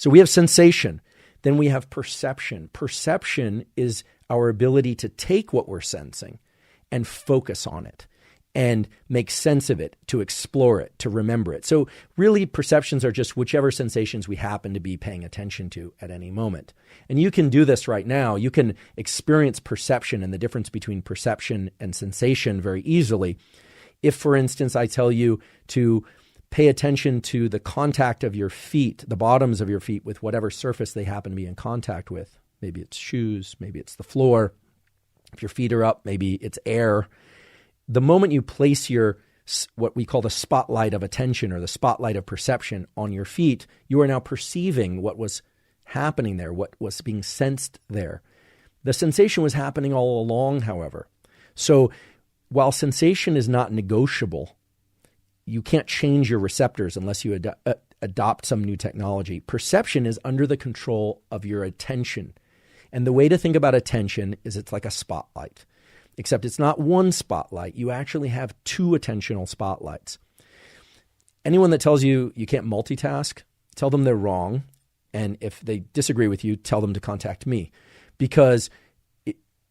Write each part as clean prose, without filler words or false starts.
So we have sensation. Then we have perception. Perception is our ability to take what we're sensing and focus on it and make sense of it, to explore it, to remember it. So really, perceptions are just whichever sensations we happen to be paying attention to at any moment. And you can do this right now. You can experience perception and the difference between perception and sensation very easily. If, for instance, I tell you to pay attention to the contact of your feet, the bottoms of your feet, with whatever surface they happen to be in contact with. Maybe it's shoes, maybe it's the floor. If your feet are up, maybe it's air. The moment you place your, what we call the spotlight of attention or the spotlight of perception on your feet, you are now perceiving what was happening there, what was being sensed there. The sensation was happening all along, however. So while sensation is not negotiable, you can't change your receptors unless you adopt some new technology. Perception is under the control of your attention. And the way to think about attention is it's like a spotlight. Except it's not one spotlight. You actually have two attentional spotlights. Anyone that tells you you can't multitask, tell them they're wrong. And if they disagree with you, tell them to contact me. Because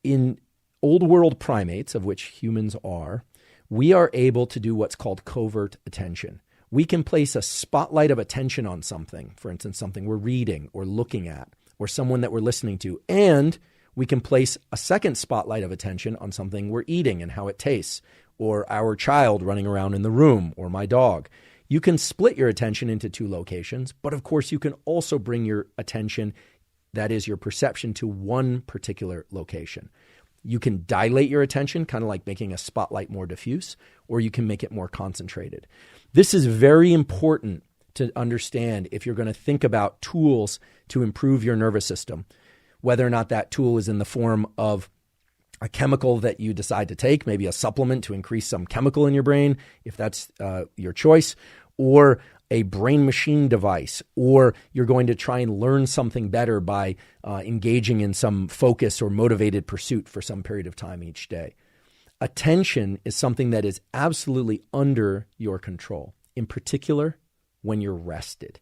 in old world primates, of which humans are, we are able to do what's called covert attention. We can place a spotlight of attention on something, for instance, something we're reading or looking at, or someone that we're listening to, and we can place a second spotlight of attention on something we're eating and how it tastes, or our child running around in the room, or my dog. You can split your attention into two locations, but of course you can also bring your attention, that is your perception, to one particular location. You can dilate your attention, kind of like making a spotlight more diffuse, or you can make it more concentrated. This is very important to understand if you're going to think about tools to improve your nervous system. Whether or not that tool is in the form of a chemical that you decide to take, maybe a supplement to increase some chemical in your brain, if that's your choice, or a brain machine device, or you're going to try and learn something better by engaging in some focus or motivated pursuit for some period of time each day. Attention is something that is absolutely under your control, in particular when you're rested.